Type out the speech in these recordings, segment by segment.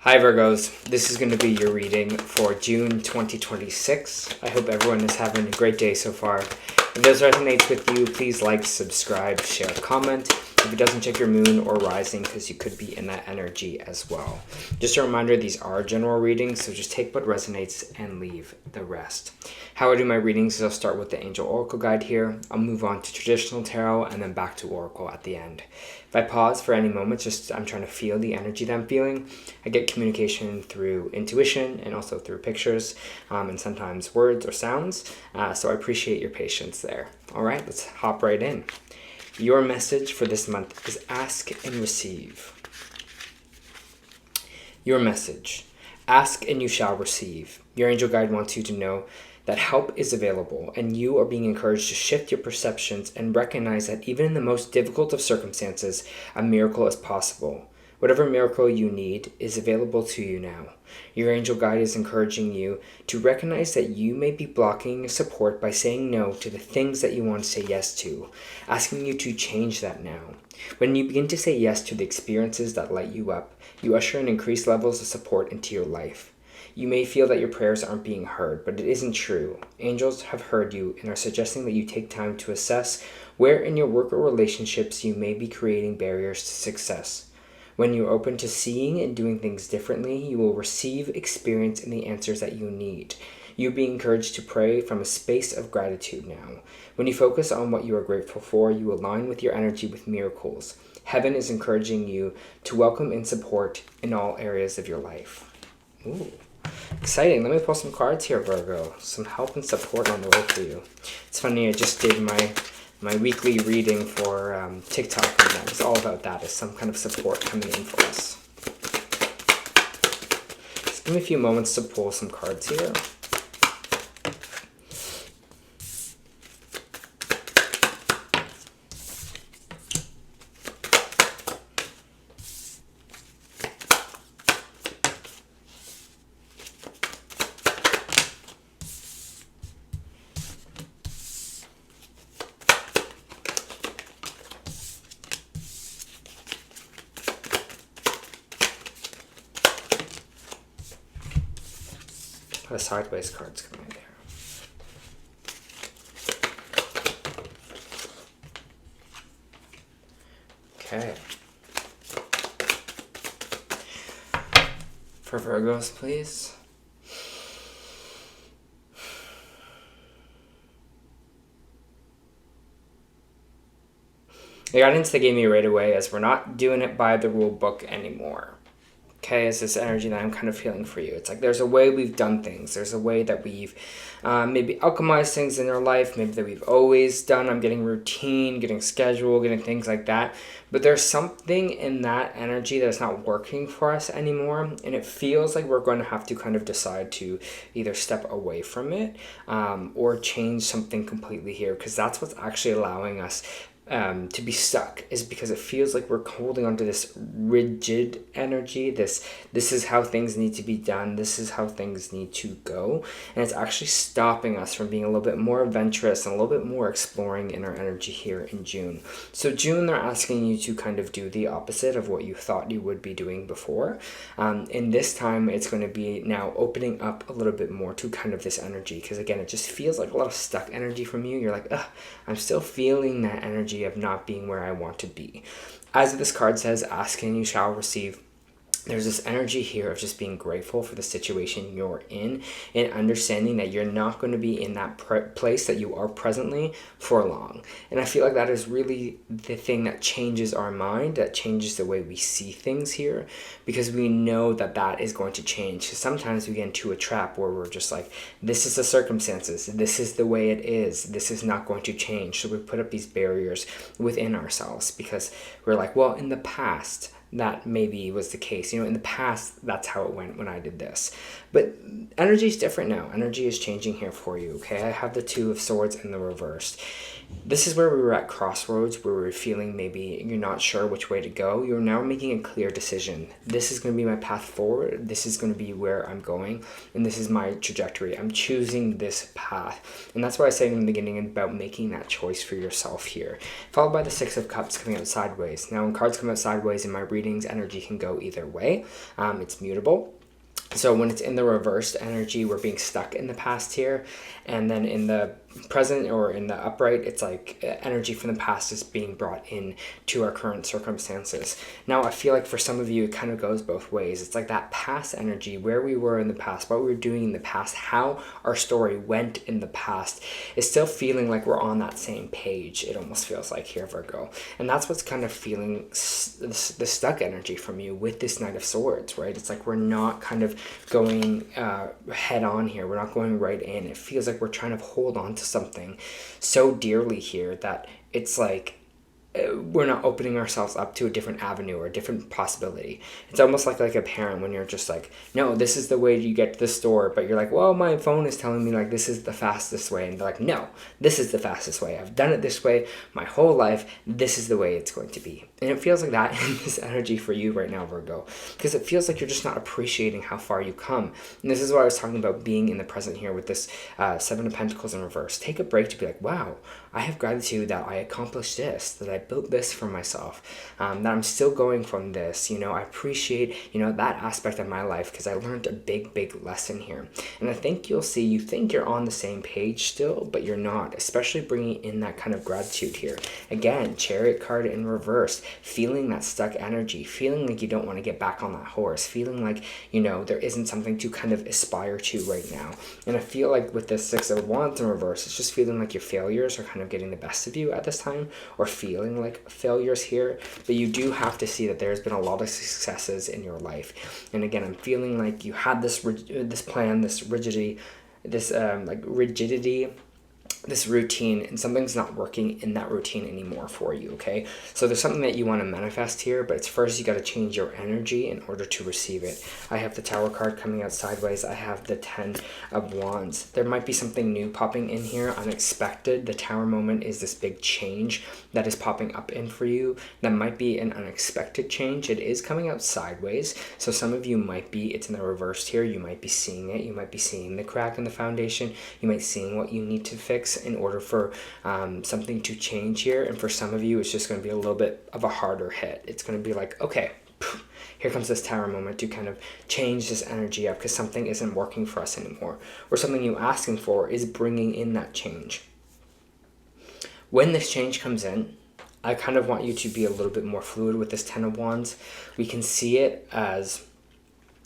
Hi Virgos, this is going to be your reading for June 2026. I hope everyone is having a great day so far. If this resonates with you, please like, subscribe, share, comment. If it doesn't, check your moon or rising because you could be in that energy as well. Just a reminder, these are general readings, so just take what resonates and leave the rest. How I do my readings is I'll start with the Angel Oracle Guide here. I'll move on to traditional tarot and then back to Oracle at the end. If I pause for any moment, I'm trying to feel the energy that I'm feeling. I get communication through intuition and also through pictures and sometimes words or sounds. So I appreciate your patience there. All right, let's hop right in. Your message for this month is ask and receive. Your message, ask and you shall receive. Your angel guide wants you to know that help is available and you are being encouraged to shift your perceptions and recognize that even in the most difficult of circumstances, a miracle is possible. Whatever miracle you need is available to you now. Your angel guide is encouraging you to recognize that you may be blocking your support by saying no to the things that you want to say yes to, asking you to change that now. When you begin to say yes to the experiences that light you up, you usher in increased levels of support into your life. You may feel that your prayers aren't being heard, but it isn't true. Angels have heard you and are suggesting that you take time to assess where in your work or relationships you may be creating barriers to success. When you're open to seeing and doing things differently, you will receive, experience, and the answers that you need. You'll be encouraged to pray from a space of gratitude now. When you focus on what you are grateful for, you align with your energy with miracles. Heaven is encouraging you to welcome and support in all areas of your life. Ooh. Exciting. Let me pull some cards here, Virgo. Some help and support on the way for you. It's funny, I just did my weekly reading for TikTok, and that was all about that. Is some kind of support coming in for us. Just give me a few moments to pull some cards here. The sideways cards coming in there. Okay. For Virgos, please. The guidance they gave me right away is we're not doing it by the rule book anymore. Okay, is this energy that I'm kind of feeling for you. It's like there's a way we've done things. There's a way that we've maybe alchemized things in our life, maybe that we've always done. I'm getting routine, getting schedule, getting things like that. But there's something in that energy that's not working for us anymore. And it feels like we're going to have to kind of decide to either step away from it or change something completely here. Because that's what's actually allowing us to be stuck, is because it feels like we're holding onto this rigid energy. This is how things need to be done. This is how things need to go. And it's actually stopping us from being a little bit more adventurous and a little bit more exploring in our energy here in June. So June, they're asking you to kind of do the opposite of what you thought you would be doing before. And this time it's going to be now opening up a little bit more to kind of this energy. Because again, it just feels like a lot of stuck energy from you. You're like, I'm still feeling that energy of not being where I want to be. As this card says, ask and you shall receive. There's this energy here of just being grateful for the situation you're in and understanding that you're not going to be in that place that you are presently for long. And I feel like that is really the thing that changes our mind, that changes the way we see things here, because we know that that is going to change. So sometimes we get into a trap where we're just like, this is the circumstances, this is the way it is, this is not going to change. So we put up these barriers within ourselves because we're like, well, in the past, that maybe was the case. In the past, that's how it went when I did this. But energy is different now. Energy is changing here for you, okay? I have the Two of Swords in the reversed. This is where we were at crossroads, where we were feeling maybe you're not sure which way to go. You're now making a clear decision. This is going to be my path forward. This is going to be where I'm going. And this is my trajectory. I'm choosing this path. And that's why I said in the beginning about making that choice for yourself here. Followed by the Six of Cups coming out sideways. Now, when cards come out sideways in my readings, energy can go either way. It's mutable. So when it's in the reversed energy, we're being stuck in the past here. And then in the present or in the upright, it's like energy from the past is being brought in to our current circumstances. Now, I feel like for some of you, it kind of goes both ways. It's like that past energy, where we were in the past, what we were doing in the past, how our story went in the past, is still feeling like we're on that same page. It almost feels like here, Virgo. And that's what's kind of feeling the stuck energy from you with this Knight of Swords, right? It's like we're not kind of going head on here. We're not going right in. It feels like we're trying to hold on to something so dearly here that it's like we're not opening ourselves up to a different avenue or a different possibility. It's almost like a parent when you're just like, no, this is the way you get to the store, but you're like, well, my phone is telling me like this is the fastest way, and they're like, no, this is the fastest way. I've done it this way my whole life. This is the way it's going to be. And it feels like that in this energy for you right now, Virgo, because it feels like you're just not appreciating how far you come. And this is why I was talking about being in the present here with this Seven of Pentacles in reverse. Take a break to be like, wow, I have gratitude that I accomplished this, that I built this for myself, that I'm still going from this. I appreciate, that aspect of my life because I learned a big lesson here. And I think you'll see, you think you're on the same page still, but you're not, especially bringing in that kind of gratitude here. Again, Chariot card in reverse, feeling that stuck energy, feeling like you don't want to get back on that horse, feeling like, there isn't something to kind of aspire to right now. And I feel like with the Six of Wands in reverse, it's just feeling like your failures are kind of getting the best of you at this time, or feeling like failures here. But you do have to see that there's been a lot of successes in your life. And again, I'm feeling like you had this plan, this rigidity, this routine, and something's not working in that routine anymore for you, okay? So there's something that you want to manifest here, but it's first you got to change your energy in order to receive it. I have the Tower card coming out sideways. I have the Ten of Wands. There might be something new popping in here, unexpected. The Tower moment is this big change that is popping up in for you. That might be an unexpected change. It is coming out sideways, so some of you might be, it's in the reverse here, you might be seeing it. You might be seeing the crack in the foundation. You might be seeing what you need to fix in order for something to change here. And for some of you, it's just going to be a little bit of a harder hit. It's going to be like, okay, here comes this Tower moment to kind of change this energy up because something isn't working for us anymore, or something you're asking for is bringing in that change. When this change comes in, I kind of want you to be a little bit more fluid with this Ten of Wands. We can see it as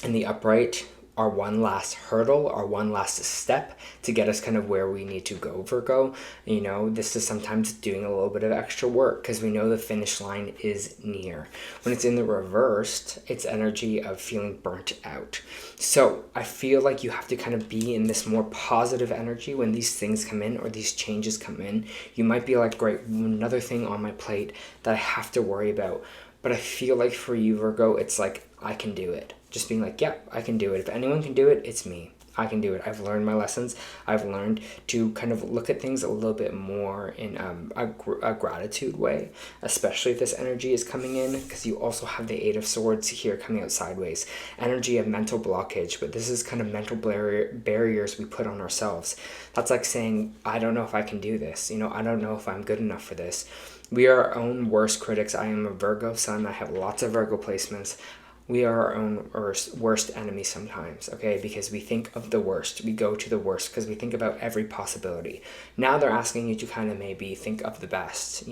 in the upright, our one last hurdle, our one last step to get us kind of where we need to go, Virgo. This is sometimes doing a little bit of extra work because we know the finish line is near. When it's in the reversed, it's energy of feeling burnt out. So I feel like you have to kind of be in this more positive energy when these things come in or these changes come in. You might be like, great, another thing on my plate that I have to worry about. But I feel like for you, Virgo, it's like, I can do it. Just being like, yep, I can do it. If anyone can do it, it's me. I can do it. I've learned my lessons. I've learned to kind of look at things a little bit more in a gratitude way, especially if this energy is coming in, because you also have the Eight of Swords here coming out sideways. Energy of mental blockage, but this is kind of mental barriers we put on ourselves. That's like saying, I don't know if I can do this. I don't know if I'm good enough for this. We are our own worst critics. I am a Virgo sun. I have lots of Virgo placements. We are our own worst enemy sometimes, okay? Because we think of the worst. We go to the worst because we think about every possibility. Now they're asking you to kind of maybe think of the best,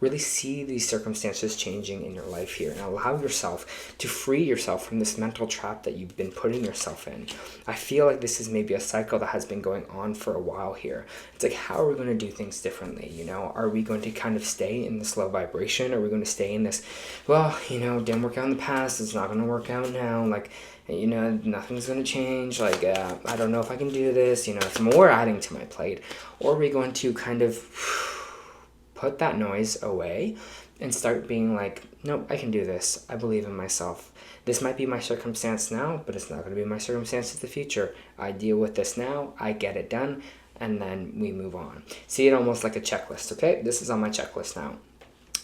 really see these circumstances changing in your life here and allow yourself to free yourself from this mental trap that you've been putting yourself in. I feel like this is maybe a cycle that has been going on for a while here. It's like, how are we going to do things differently, Are we going to kind of stay in this low vibration? Are we going to stay in this, didn't work out in the past, it's not going to work out now, nothing's going to change, I don't know if I can do this, it's more adding to my plate? Or are we going to kind of put that noise away and start being like, nope, I can do this, I believe in myself. This might be my circumstance now, but it's not going to be my circumstance in the future. I deal with this now, I get it done, and then we move on. See it almost like a checklist, okay? This is on my checklist now.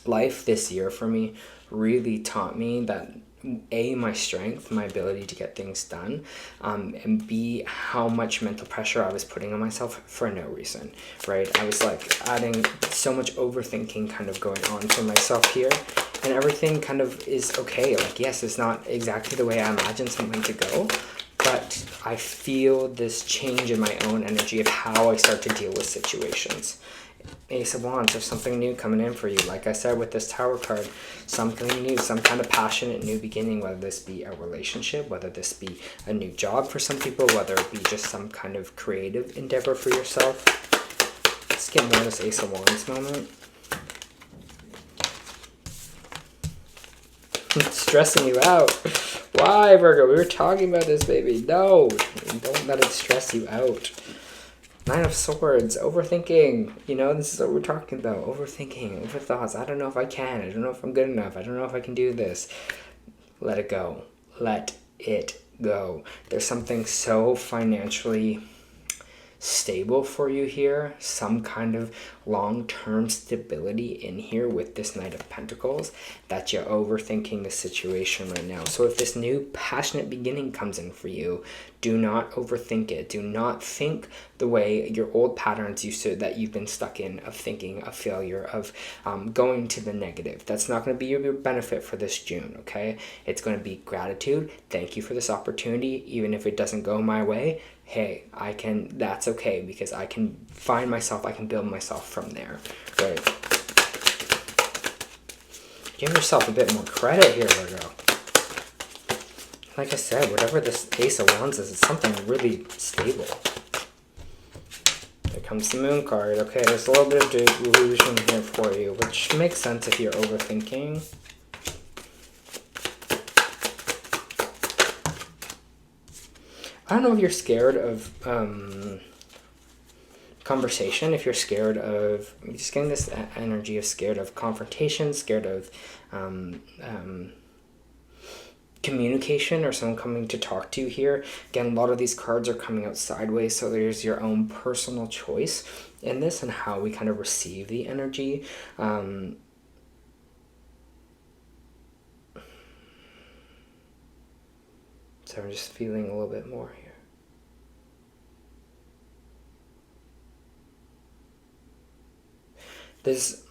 Life this year for me really taught me that A, my strength, my ability to get things done, and B, how much mental pressure I was putting on myself for no reason, right? I was like adding so much overthinking kind of going on for myself here, and everything kind of is okay. Like, yes, it's not exactly the way I imagined something to go, but I feel this change in my own energy of how I start to deal with situations. Ace of Wands, there's something new coming in for you. Like I said with this Tower card, something new, some kind of passionate new beginning, whether this be a relationship, whether this be a new job for some people, whether it be just some kind of creative endeavor for yourself. Let's get more of this Ace of Wands moment. It's stressing you out. Why, Virgo? We were talking about this, baby. No, don't let it stress you out. Nine of Swords, overthinking. You know, this is what we're talking about. Overthinking, overthoughts. I don't know if I can. I don't know if I'm good enough. I don't know if I can do this. Let it go. Let it go. There's something so financially stable for you here, some kind of long-term stability in here with this Knight of Pentacles, that you're overthinking the situation right now. So if this new passionate beginning comes in for you, do not overthink it. Do not think the way your old patterns used to, that you've been stuck in, of thinking, of failure, of going to the negative. That's not going to be your benefit for this June, okay? It's going to be gratitude. Thank you for this opportunity. Even if it doesn't go my way, hey, that's okay, because I can find myself, I can build myself from there, right? Give yourself a bit more credit here, Virgo. Like I said, whatever this Ace of Wands is, it's something really stable. Here comes the Moon card. Okay, there's a little bit of delusion here for you, which makes sense if you're overthinking. I don't know if you're scared of conversation, if you're scared of, I'm just getting this energy of scared of confrontation, scared of communication or someone coming to talk to you here. Again, a lot of these cards are coming out sideways, so there's your own personal choice in this and how we kind of receive the energy. So I'm just feeling a little bit more here. This,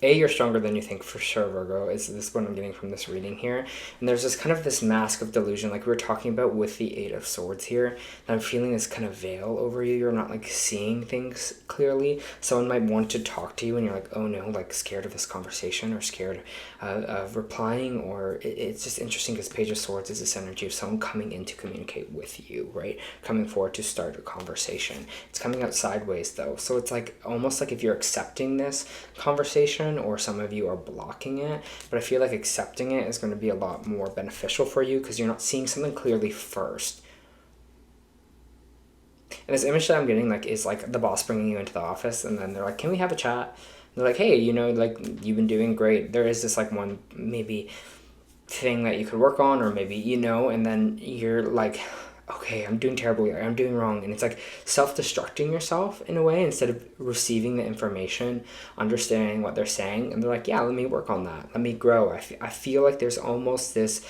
you're stronger than you think, for sure, Virgo. Is this what I'm getting from this reading here? And there's this kind of this mask of delusion, like we were talking about with the Eight of Swords here. And I'm feeling this kind of veil over you. You're not like seeing things clearly. Someone might want to talk to you and you're like, oh no, like scared of this conversation or scared of replying. Or it's just interesting because Page of Swords is this energy of someone coming in to communicate with you, right? Coming forward to start a conversation. It's coming out sideways though. So it's like almost like if you're accepting this conversation, or some of you are blocking it, but I feel like accepting it is going to be a lot more beneficial for you because you're not seeing something clearly first. And this image that I'm getting like is like the boss bringing you into the office and then they're like, can we have a chat? And they're like, hey, you know, like you've been doing great. There is this like one maybe thing that you could work on, or maybe, you know, and then you're like, okay, I'm doing terribly, I'm doing wrong. And it's like self-destructing yourself in a way instead of receiving the information, understanding what they're saying. And they're like, yeah, let me work on that. Let me grow. I feel like there's almost this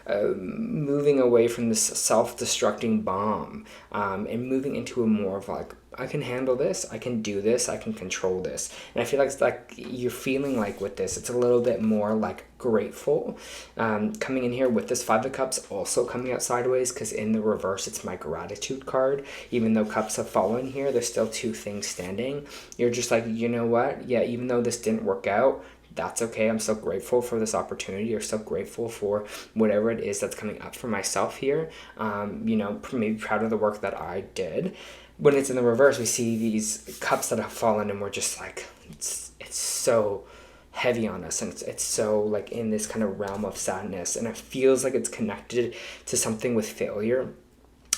moving away from this self-destructing bomb and moving into a more of like, I can handle this, I can do this, I can control this. And I feel like it's like you're feeling like with this, it's a little bit more like grateful. Coming in here with this Five of Cups also coming out sideways because in the reverse it's my gratitude card. Even though cups have fallen here, there's still two things standing. You're just like, you know what? Yeah, even though this didn't work out, that's okay. I'm so grateful for this opportunity, or so grateful for whatever it is that's coming up for myself here. You know, maybe proud of the work that I did. When it's in the reverse, we see these cups that have fallen and we're just like, it's so heavy on us, and it's so like in this kind of realm of sadness, and it feels like it's connected to something with failure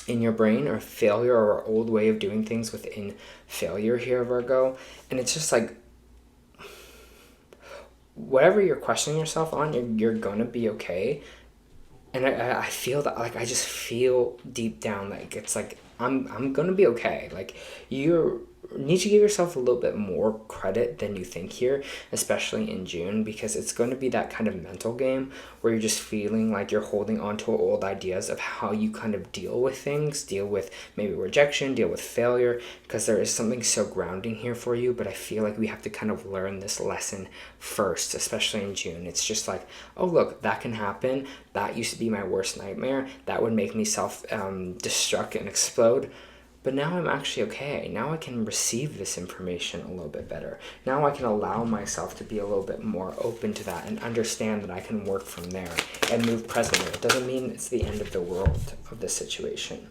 in your brain, or failure, or our old way of doing things within failure here, Virgo. And it's just like, whatever you're questioning yourself on, you're gonna be okay. And I feel that, like, I just feel deep down, like, it's like, I'm gonna be okay. Like, you need to give yourself a little bit more credit than you think here, especially in June, because it's going to be that kind of mental game where you're just feeling like you're holding on to old ideas of how you kind of deal with things, deal with maybe rejection, deal with failure, because there is something so grounding here for you. But I feel like we have to kind of learn this lesson first, especially in June. It's just like, oh, look, that can happen. That used to be my worst nightmare. That would make me self-destruct and explode. But now I'm actually okay. Now I can receive this information a little bit better. Now I can allow myself to be a little bit more open to that and understand that I can work from there and move presently. It doesn't mean it's the end of the world of this situation.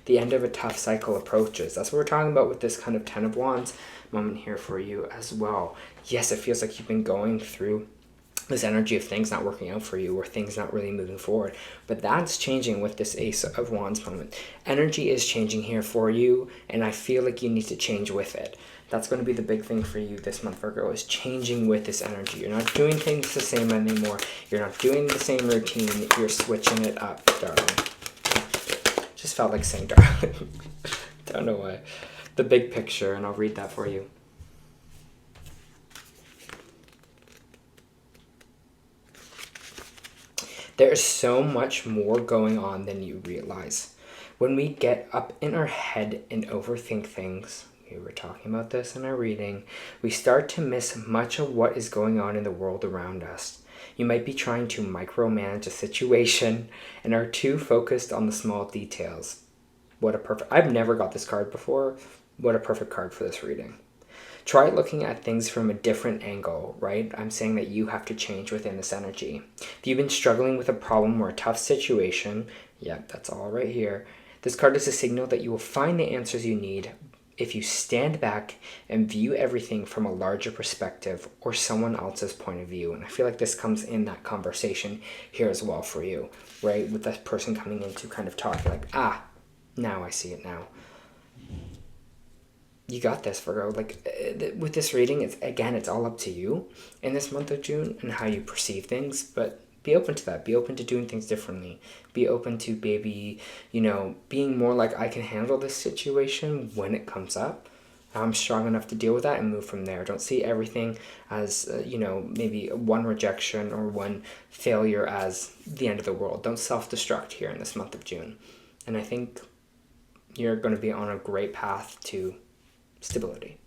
The end of a tough cycle approaches. That's what we're talking about with this kind of 10 of Wands moment here for you as well. Yes, it feels like you've been going through this energy of things not working out for you or things not really moving forward, but that's changing with this Ace of Wands moment. Energy is changing here for you, and I feel like you need to change with it. That's going to be the big thing for you this month, Virgo, is changing with this energy. You're not doing things the same anymore. You're not doing the same routine. You're switching it up, darling. Just felt like saying darling. Don't know why. The big picture, and I'll read that for you. There is so much more going on than you realize. When we get up in our head and overthink things, we were talking about this in our reading, we start to miss much of what is going on in the world around us. You might be trying to micromanage a situation and are too focused on the small details. I've never got this card before. What a perfect card for this reading. Try looking at things from a different angle, right? I'm saying that you have to change within this energy. If you've been struggling with a problem or a tough situation, yeah, that's all right here. This card is a signal that you will find the answers you need if you stand back and view everything from a larger perspective or someone else's point of view. And I feel like this comes in that conversation here as well for you, right? With that person coming in to kind of talk like, now I see it now. You got this, Virgo. Like, with this reading, it's all up to you in this month of June and how you perceive things, but be open to that. Be open to doing things differently. Be open to maybe, being more like, I can handle this situation when it comes up. I'm strong enough to deal with that and move from there. Don't see everything as, maybe one rejection or one failure as the end of the world. Don't self-destruct here in this month of June. And I think you're going to be on a great path to stability.